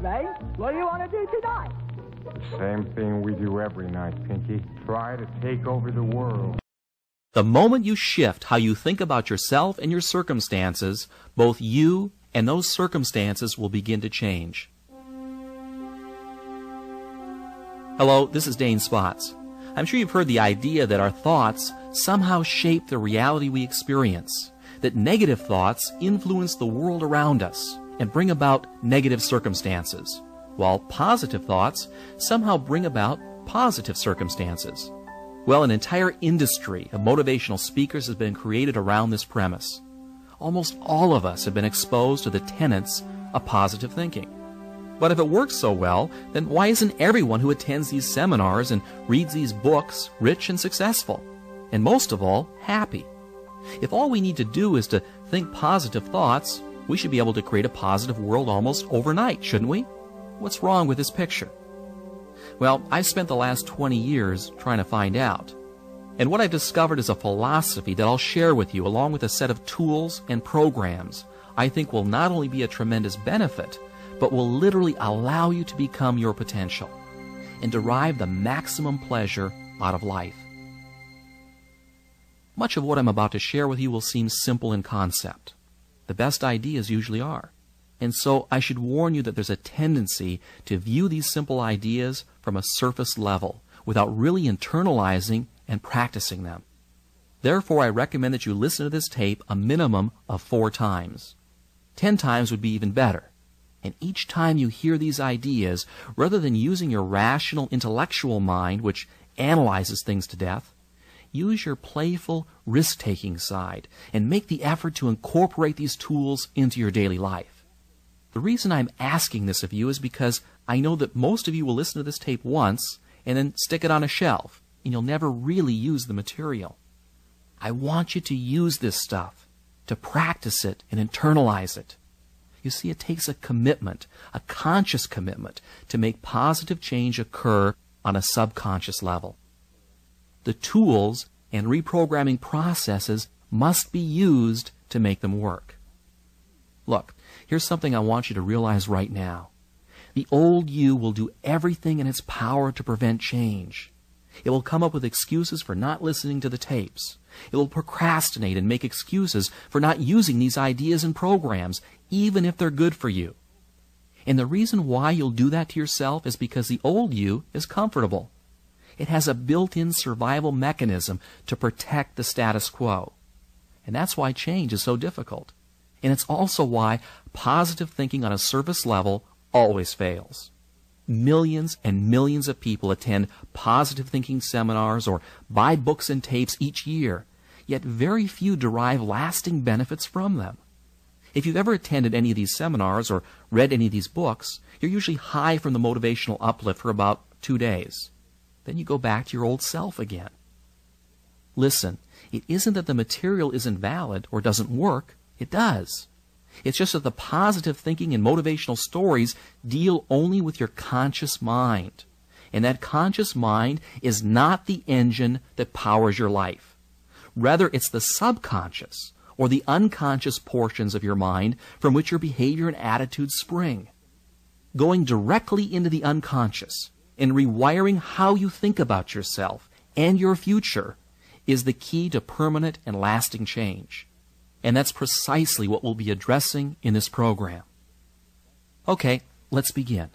Ray. What do you want to do tonight? Same thing we do every night, Pinky. Try to take over the world. The moment you shift how you think about yourself and your circumstances, both you and those circumstances will begin to change. Hello, this is Dane Spots. I'm sure you've heard the idea that our thoughts somehow shape the reality we experience, that negative thoughts influence the world around us and bring about negative circumstances, while positive thoughts somehow bring about positive circumstances. Well, an entire industry of motivational speakers has been created around this premise. Almost all of us have been exposed to the tenets of positive thinking. But if it works so well, then why isn't everyone who attends these seminars and reads these books rich and successful? And most of all, happy? If all we need to do is to think positive thoughts, we should be able to create a positive world almost overnight, shouldn't we? What's wrong with this picture? Well, I've spent the last 20 years trying to find out. And what I've discovered is a philosophy that I'll share with you along with a set of tools and programs I think will not only be a tremendous benefit, but will literally allow you to become your potential and derive the maximum pleasure out of life. Much of what I'm about to share with you will seem simple in concept. The best ideas usually are. And so I should warn you that there's a tendency to view these simple ideas from a surface level without really internalizing and practicing them. Therefore, I recommend that you listen to this tape a minimum of 4 times. 10 times would be even better. And each time you hear these ideas, rather than using your rational, intellectual mind, which analyzes things to death, use your playful, risk-taking side and make the effort to incorporate these tools into your daily life. The reason I'm asking this of you is because I know that most of you will listen to this tape once and then stick it on a shelf, and you'll never really use the material. I want you to use this stuff, to practice it and internalize it. You see, it takes a commitment, a conscious commitment, to make positive change occur on a subconscious level. The tools and reprogramming processes must be used to make them work. Look, here's something I want you to realize right now. The old you will do everything in its power to prevent change. It will come up with excuses for not listening to the tapes. It will procrastinate and make excuses for not using these ideas and programs, even if they're good for you. And the reason why you'll do that to yourself is because the old you is comfortable. It has a built-in survival mechanism to protect the status quo. And that's why change is so difficult. And it's also why positive thinking on a surface level always fails. Millions and millions of people attend positive thinking seminars or buy books and tapes each year, yet very few derive lasting benefits from them. If you've ever attended any of these seminars or read any of these books, you're usually high from the motivational uplift for about 2 days. Then you go back to your old self again. Listen, it isn't that the material isn't valid or doesn't work. It does. It's just that the positive thinking and motivational stories deal only with your conscious mind. And that conscious mind is not the engine that powers your life. Rather, it's the subconscious or the unconscious portions of your mind from which your behavior and attitudes spring. Going directly into the unconscious and rewiring how you think about yourself and your future is the key to permanent and lasting change. And that's precisely what we'll be addressing in this program. Okay, let's begin.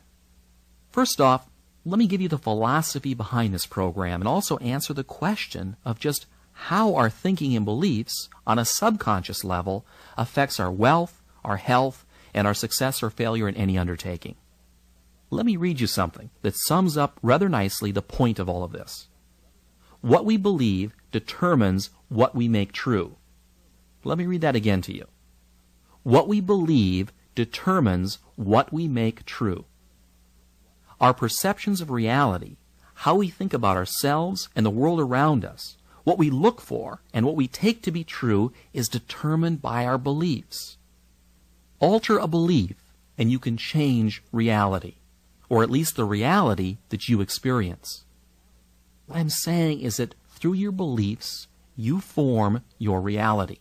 First off, let me give you the philosophy behind this program and also answer the question of just how our thinking and beliefs on a subconscious level affects our wealth, our health, and our success or failure in any undertaking. Let me read you something that sums up rather nicely the point of all of this. What we believe determines what we make true. Let me read that again to you. What we believe determines what we make true. Our perceptions of reality, how we think about ourselves and the world around us, what we look for and what we take to be true is determined by our beliefs. Alter a belief and you can change reality, or at least the reality that you experience. What I'm saying is that through your beliefs, you form your reality.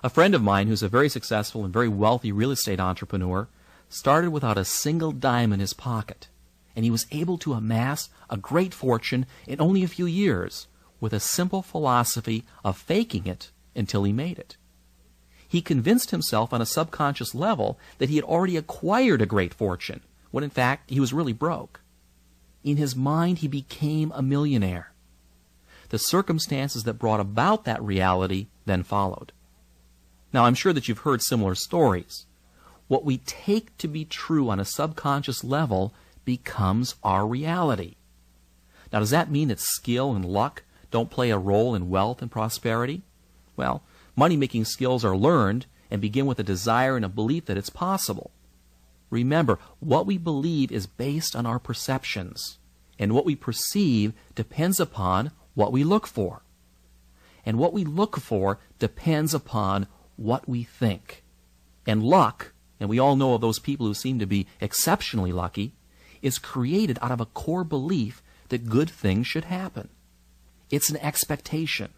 A friend of mine who's a very successful and very wealthy real estate entrepreneur started without a single dime in his pocket, and he was able to amass a great fortune in only a few years with a simple philosophy of faking it until he made it. He convinced himself on a subconscious level that he had already acquired a great fortune, when in fact he was really broke. In his mind, he became a millionaire. The circumstances that brought about that reality then followed. Now, I'm sure that you've heard similar stories. What we take to be true on a subconscious level becomes our reality. Now, does that mean that skill and luck don't play a role in wealth and prosperity? Well, money-making skills are learned and begin with a desire and a belief that it's possible. Remember, what we believe is based on our perceptions, and what we perceive depends upon what we look for. And what we look for depends upon what we think. And luck, and we all know of those people who seem to be exceptionally lucky, is created out of a core belief that good things should happen. It's an expectation.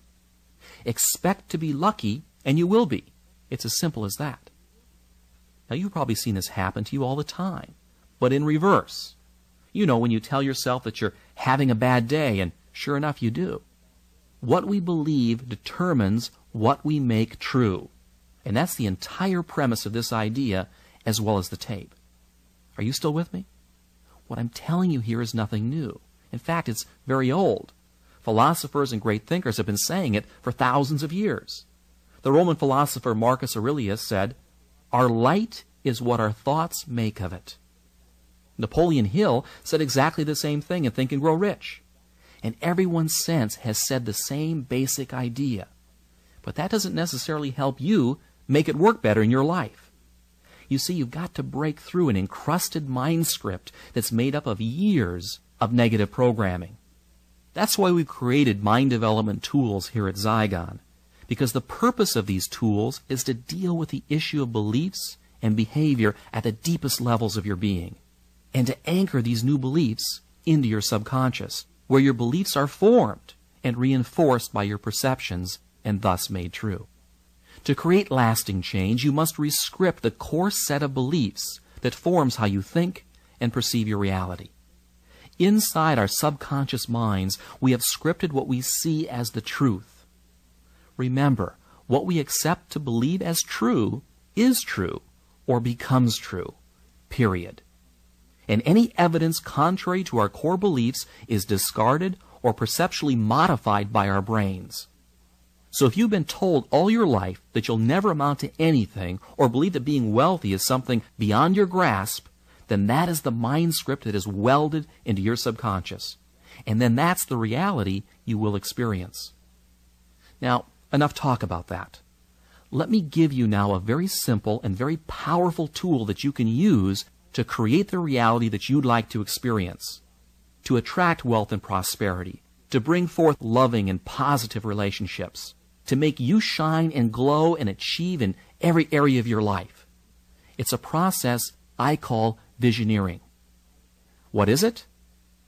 Expect to be lucky, and you will be. It's as simple as that. Now, you've probably seen this happen to you all the time, but in reverse. You know, when you tell yourself that you're having a bad day, and sure enough, you do. What we believe determines what we make true. And that's the entire premise of this idea, as well as the tape. Are you still with me? What I'm telling you here is nothing new. In fact, it's very old. Philosophers and great thinkers have been saying it for thousands of years. The Roman philosopher Marcus Aurelius said, "Our light is what our thoughts make of it." Napoleon Hill said exactly the same thing in Think and Grow Rich. And everyone since has said the same basic idea. But that doesn't necessarily help you make it work better in your life. You see, you've got to break through an encrusted mind script that's made up of years of negative programming. That's why we've created mind development tools here at Zygon, because the purpose of these tools is to deal with the issue of beliefs and behavior at the deepest levels of your being, and to anchor these new beliefs into your subconscious, where your beliefs are formed and reinforced by your perceptions and thus made true. To create lasting change, you must rescript the core set of beliefs that forms how you think and perceive your reality. Inside our subconscious minds, we have scripted what we see as the truth. Remember, what we accept to believe as true is true or becomes true, period. And any evidence contrary to our core beliefs is discarded or perceptually modified by our brains. So if you've been told all your life that you'll never amount to anything, or believe that being wealthy is something beyond your grasp, then that is the mind script that is welded into your subconscious. And then that's the reality you will experience. Now, enough talk about that. Let me give you now a very simple and very powerful tool that you can use to create the reality that you'd like to experience, to attract wealth and prosperity, to bring forth loving and positive relationships, to make you shine and glow and achieve in every area of your life. It's a process I call visioneering. What is it?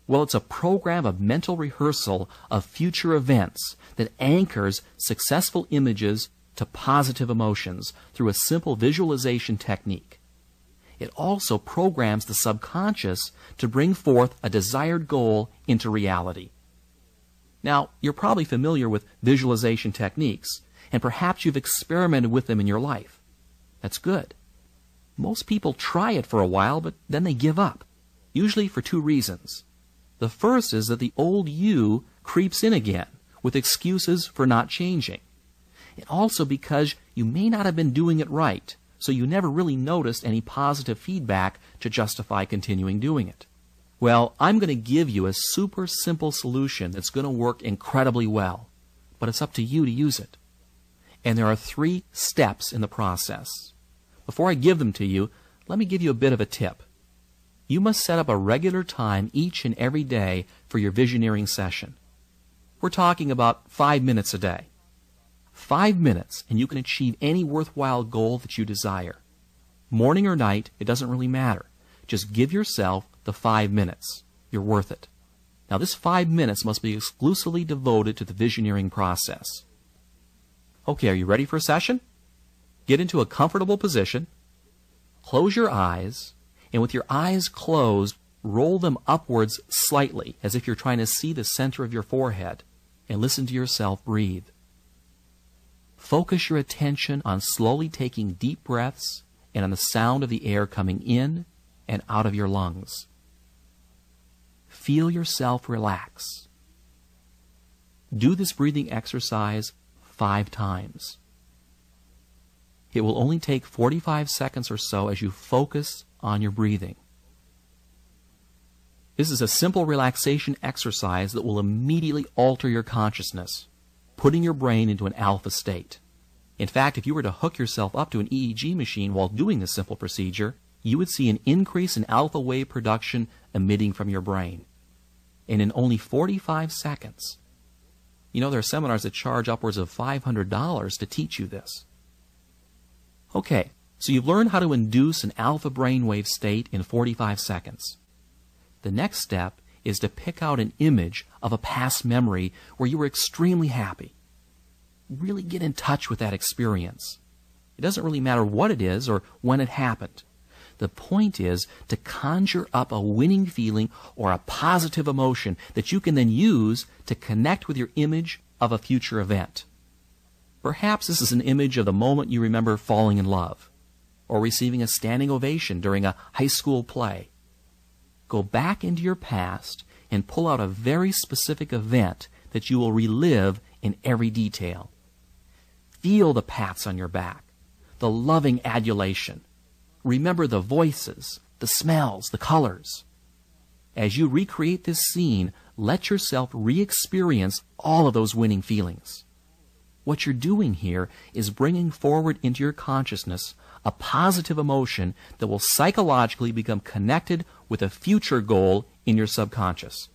Well, it's a program of mental rehearsal of future events that anchors successful images to positive emotions through a simple visualization technique. It also programs the subconscious to bring forth a desired goal into reality. Now, you're probably familiar with visualization techniques, and perhaps you've experimented with them in your life. That's good. Most people try it for a while, but then they give up, usually for two reasons. The first is that the old you creeps in again with excuses for not changing. And also because you may not have been doing it right, so you never really noticed any positive feedback to justify continuing doing it. Well, I'm going to give you a super simple solution that's going to work incredibly well, but it's up to you to use it. And there are 3 steps in the process. Before I give them to you, let me give you a bit of a tip. You must set up a regular time each and every day for your visioneering session. We're talking about 5 minutes a day. 5 minutes, and you can achieve any worthwhile goal that you desire. Morning or night, it doesn't really matter. Just give yourself the 5 minutes. You're worth it. Now, this 5 minutes must be exclusively devoted to the visioneering process. Okay, are you ready for a session? Get into a comfortable position. Close your eyes And with your eyes closed, roll them upwards slightly, as if you're trying to see the center of your forehead, and listen to yourself breathe. Focus your attention on slowly taking deep breaths and on the sound of the air coming in and out of your lungs. Feel yourself relax. Do this breathing exercise 5 times. It will only take 45 seconds or so as you focus on your breathing. This is a simple relaxation exercise that will immediately alter your consciousness, putting your brain into an alpha state. In fact, if you were to hook yourself up to an EEG machine while doing this simple procedure, you would see an increase in alpha wave production emitting from your brain. And in only 45 seconds. You know, there are seminars that charge upwards of $500 to teach you this. Okay, so you've learned how to induce an alpha brainwave state in 45 seconds. The next step is to pick out an image of a past memory where you were extremely happy. Really get in touch with that experience. It doesn't really matter what it is or when it happened. The point is to conjure up a winning feeling or a positive emotion that you can then use to connect with your image of a future event. Perhaps this is an image of the moment you remember falling in love, or receiving a standing ovation during a high school play. Go back into your past and pull out a very specific event that you will relive in every detail. Feel the pats on your back, the loving adulation. Remember the voices, the smells, the colors. As you recreate this scene, let yourself re-experience all of those winning feelings. What you're doing here is bringing forward into your consciousness a positive emotion that will psychologically become connected with a future goal in your subconscious.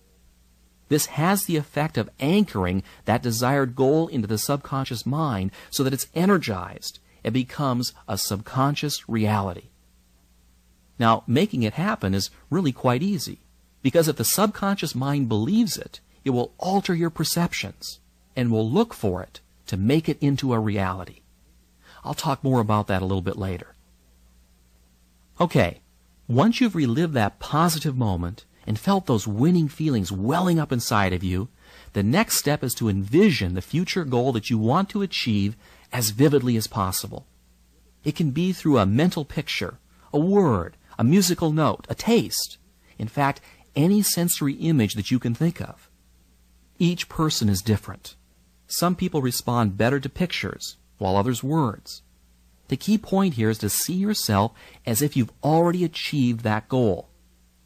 This has the effect of anchoring that desired goal into the subconscious mind so that it's energized and becomes a subconscious reality. Now, making it happen is really quite easy, because if the subconscious mind believes it, it will alter your perceptions and will look for it to make it into a reality. I'll talk more about that a little bit later. Okay, once you've relived that positive moment and felt those winning feelings welling up inside of you, the next step is to envision the future goal that you want to achieve as vividly as possible. It can be through a mental picture, a word, a musical note, a taste. In fact, any sensory image that you can think of. Each person is different. Some people respond better to pictures, while others words. The key point here is to see yourself as if you've already achieved that goal,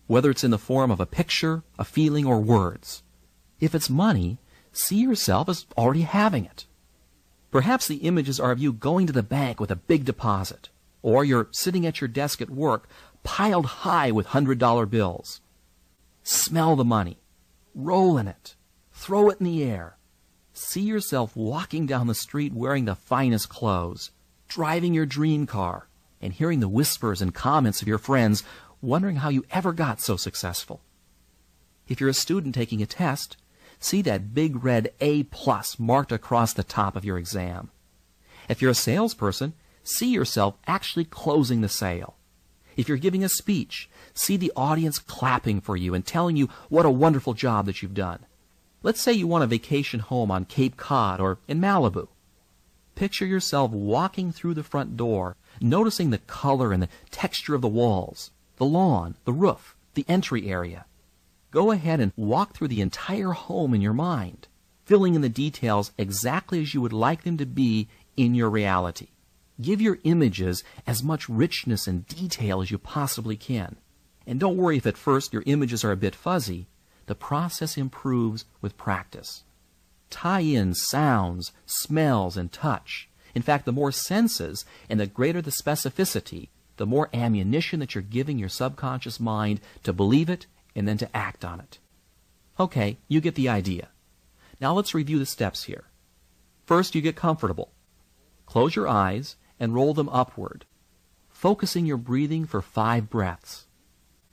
whether it's in the form of a picture, a feeling, or words. If it's money, see yourself as already having it. Perhaps the images are of you going to the bank with a big deposit, or you're sitting at your desk at work piled high with $100 bills. Smell the money. Roll in it. Throw it in the air. See yourself walking down the street wearing the finest clothes, driving your dream car, and hearing the whispers and comments of your friends, wondering how you ever got so successful. If you're a student taking a test, see that big red A+ marked across the top of your exam. If you're a salesperson, see yourself actually closing the sale. If you're giving a speech, see the audience clapping for you and telling you what a wonderful job that you've done. Let's say you want a vacation home on Cape Cod or in Malibu. Picture yourself walking through the front door, noticing the color and the texture of the walls, the lawn, the roof, the entry area. Go ahead and walk through the entire home in your mind, filling in the details exactly as you would like them to be in your reality. Give your images as much richness and detail as you possibly can. And don't worry if at first your images are a bit fuzzy. The process improves with practice. Tie in sounds, smells, and touch. In fact, the more senses and the greater the specificity, the more ammunition that you're giving your subconscious mind to believe it and then to act on it. Okay, you get the idea. Now let's review the steps here. First, you get comfortable. Close your eyes and roll them upward, focusing your breathing for 5 breaths.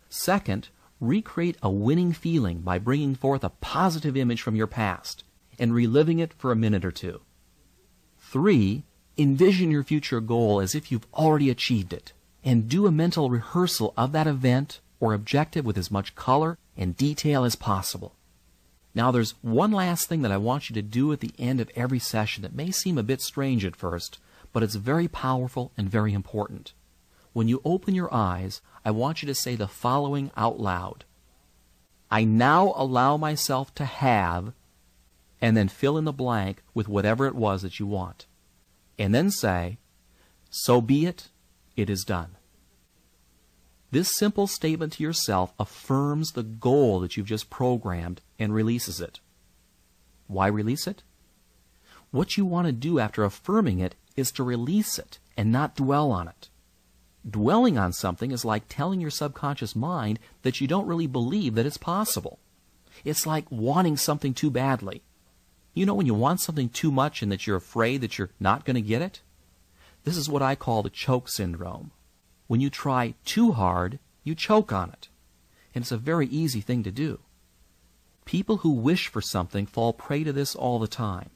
Second, recreate a winning feeling by bringing forth a positive image from your past and reliving it for a minute or 2. 3, envision your future goal as if you've already achieved it. and do a mental rehearsal of that event or objective with as much color and detail as possible. Now, there's one last thing that I want you to do at the end of every session that may seem a bit strange at first, but it's very powerful and very important. When you open your eyes, I want you to say the following out loud. I now allow myself to have, and then fill in the blank with whatever it was that you want. And then say, so be it, it is done. This simple statement to yourself affirms the goal that you've just programmed and releases it. Why release it? What you want to do after affirming it is to release it and not dwell on it. Dwelling on something is like telling your subconscious mind that you don't really believe that it's possible. It's like wanting something too badly. You know when you want something too much and that you're afraid that you're not going to get it? This is what I call the choke syndrome. When you try too hard, you choke on it. And it's a very easy thing to do. People who wish for something fall prey to this all the time.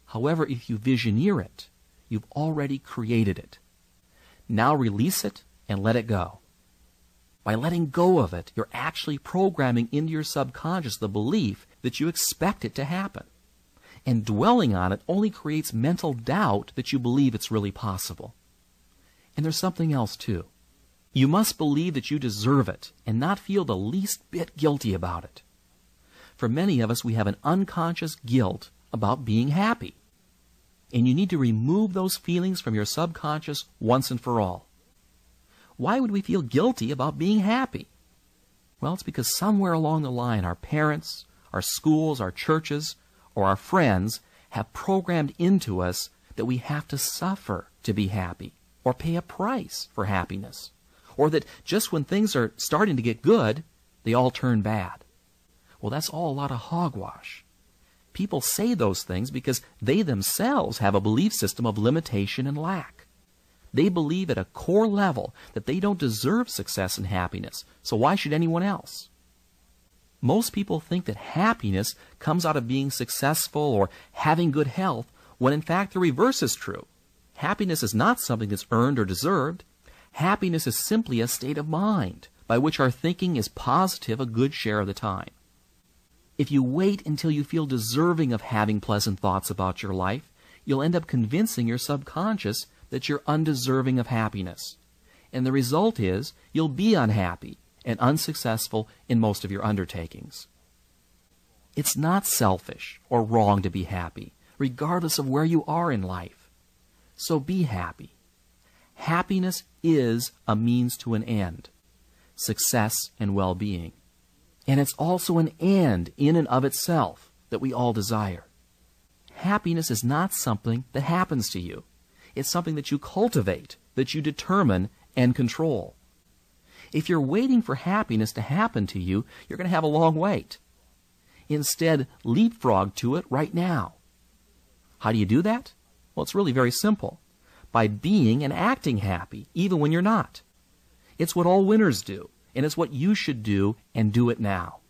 However, if you visioneer it, you've already created it. Now release it and let it go. By letting go of it, you're actually programming into your subconscious the belief that you expect it to happen. And dwelling on it only creates mental doubt that you believe it's really possible. And there's something else too. You must believe that you deserve it and not feel the least bit guilty about it. For many of us, we have an unconscious guilt about being happy. And you need to remove those feelings from your subconscious once and for all. Why would we feel guilty about being happy? Well, it's because somewhere along the line, our parents, our schools, our churches, or our friends have programmed into us that we have to suffer to be happy, or pay a price for happiness, or that just when things are starting to get good, they all turn bad. Well, that's all a lot of hogwash. People say those things because they themselves have a belief system of limitation and lack. They believe at a core level that they don't deserve success and happiness, so why should anyone else? Most people think that happiness comes out of being successful or having good health, when in fact the reverse is true. Happiness is not something that's earned or deserved. Happiness is simply a state of mind by which our thinking is positive a good share of the time. If you wait until you feel deserving of having pleasant thoughts about your life, you'll end up convincing your subconscious that you're undeserving of happiness. And the result is you'll be unhappy and unsuccessful in most of your undertakings. It's not selfish or wrong to be happy, regardless of where you are in life. So be happy. Happiness is a means to an end, success and well-being. And it's also an end in and of itself that we all desire. Happiness is not something that happens to you. It's something that you cultivate, that you determine and control. If you're waiting for happiness to happen to you, you're going to have a long wait. Instead, leapfrog to it right now. How do you do that? Well, it's really very simple. By being and acting happy, even when you're not. It's what all winners do, and it's what you should do, and do it now.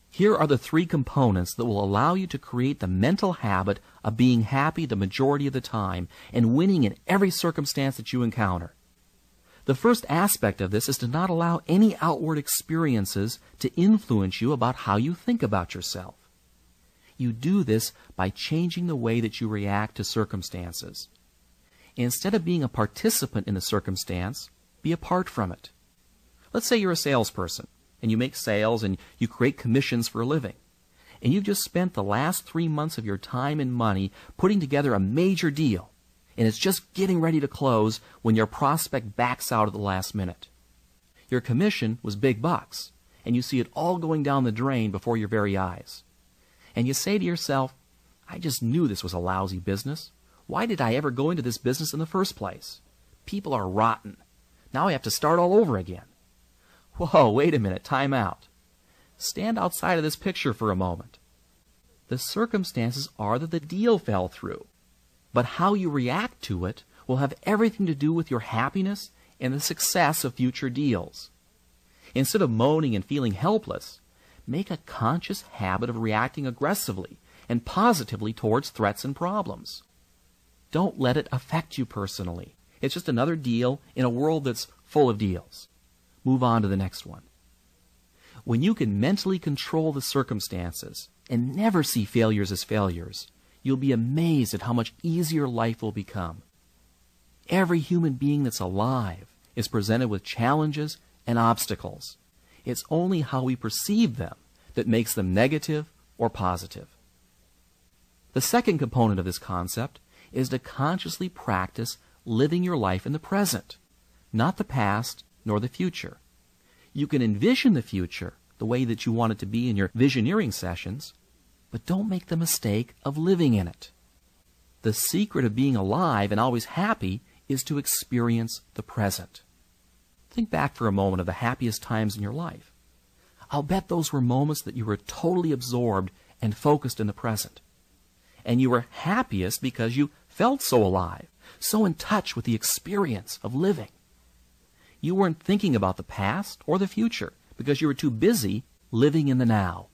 Here are the 3 components that will allow you to create the mental habit of being happy the majority of the time and winning in every circumstance that you encounter. The first aspect of this is to not allow any outward experiences to influence you about how you think about yourself. You do this by changing the way that you react to circumstances. Instead of being a participant in the circumstance, be apart from it. Let's say you're a salesperson, and you make sales and you create commissions for a living. And you've just spent the last 3 months of your time and money putting together a major deal. And it's just getting ready to close when your prospect backs out at the last minute. Your commission was big bucks, and you see it all going down the drain before your very eyes. And you say to yourself, I just knew this was a lousy business. Why did I ever go into this business in the first place? People are rotten. Now I have to start all over again. Whoa, wait a minute, time out. Stand outside of this picture for a moment. The circumstances are that the deal fell through. But how you react to it will have everything to do with your happiness and the success of future deals. Instead of moaning and feeling helpless, make a conscious habit of reacting aggressively and positively towards threats and problems. Don't let it affect you personally. It's just another deal in a world that's full of deals. Move on to the next one. When you can mentally control the circumstances and never see failures as failures, you'll be amazed at how much easier life will become. Every human being that's alive is presented with challenges and obstacles. It's only how we perceive them that makes them negative or positive. The second component of this concept is to consciously practice living your life in the present, not the past nor the future. You can envision the future the way that you want it to be in your visioneering sessions, but don't make the mistake of living in it. The secret of being alive and always happy is to experience the present. Think back for a moment of the happiest times in your life. I'll bet those were moments that you were totally absorbed and focused in the present. And you were happiest because you felt so alive, so in touch with the experience of living. You weren't thinking about the past or the future because you were too busy living in the now.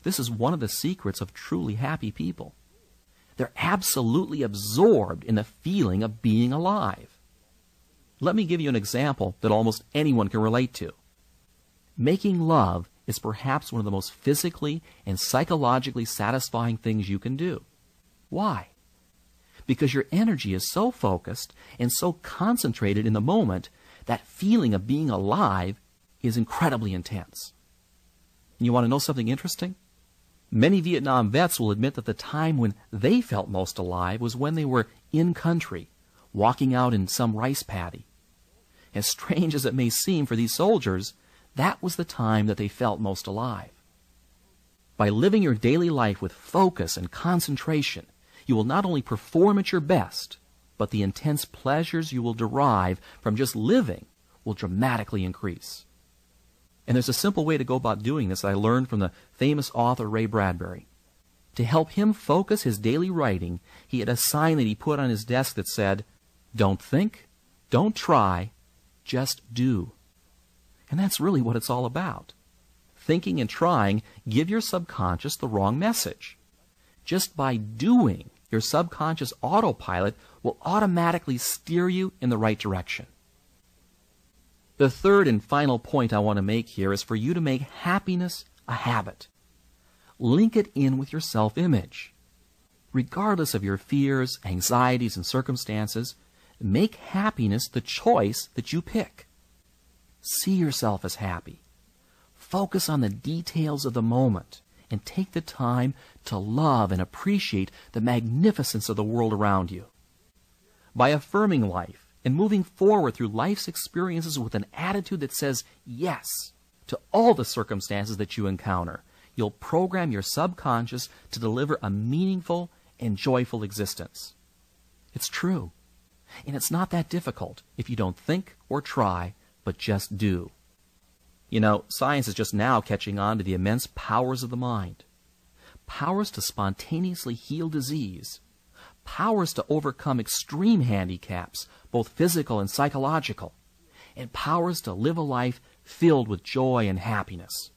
This is one of the secrets of truly happy people. They're absolutely absorbed in the feeling of being alive. Let me give you an example that almost anyone can relate to. Making love is perhaps one of the most physically and psychologically satisfying things you can do. Why? Because your energy is so focused and so concentrated in the moment, that feeling of being alive is incredibly intense. And you want to know something interesting? Many Vietnam vets will admit that the time when they felt most alive was when they were in country, walking out in some rice paddy. As strange as it may seem for these soldiers, that was the time that they felt most alive. By living your daily life with focus and concentration, you will not only perform at your best, but the intense pleasures you will derive from just living will dramatically increase. And there's a simple way to go about doing this that I learned from the famous author Ray Bradbury. To help him focus his daily writing, he had a sign that he put on his desk that said, "Don't think, don't try, just do." And that's really what it's all about. Thinking and trying give your subconscious the wrong message. Just by doing, your subconscious autopilot will automatically steer you in the right direction. The third and final point I want to make here is for you to make happiness a habit. Link it in with your self-image. Regardless of your fears, anxieties, and circumstances, make happiness the choice that you pick. See yourself as happy. Focus on the details of the moment and take the time to love and appreciate the magnificence of the world around you. By affirming life and moving forward through life's experiences with an attitude that says yes to all the circumstances that you encounter, you'll program your subconscious to deliver a meaningful and joyful existence. It's true. And it's not that difficult if you don't think or try, but just do. You know, science is just now catching on to the immense powers of the mind. Powers to spontaneously heal disease. Powers to overcome extreme handicaps, both physical and psychological. And powers to live a life filled with joy and happiness.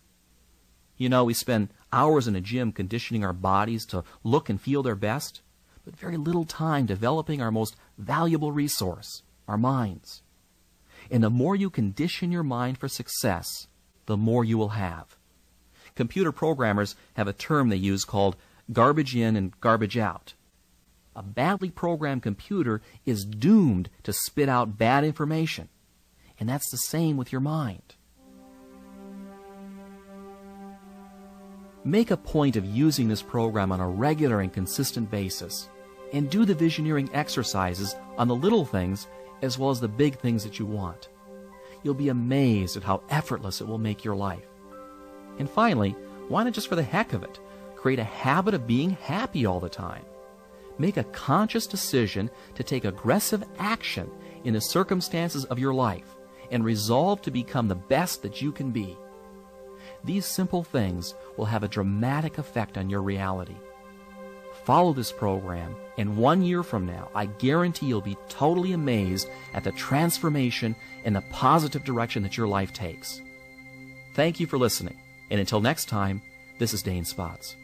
You know, we spend hours in a gym conditioning our bodies to look and feel their best, but very little time developing our most valuable resource, our minds. And the more you condition your mind for success, the more you will have. Computer programmers have a term they use called garbage in and garbage out. A badly programmed computer is doomed to spit out bad information. And that's the same with your mind. Make a point of using this program on a regular and consistent basis, and do the visioneering exercises on the little things as well as the big things that you want. You'll be amazed at how effortless it will make your life. And finally, why not just for the heck of it, create a habit of being happy all the time? Make a conscious decision to take aggressive action in the circumstances of your life and resolve to become the best that you can be. These simple things will have a dramatic effect on your reality. Follow this program, and 1 year from now, I guarantee you'll be totally amazed at the transformation and the positive direction that your life takes. Thank you for listening, and until next time, this is Dane Spots.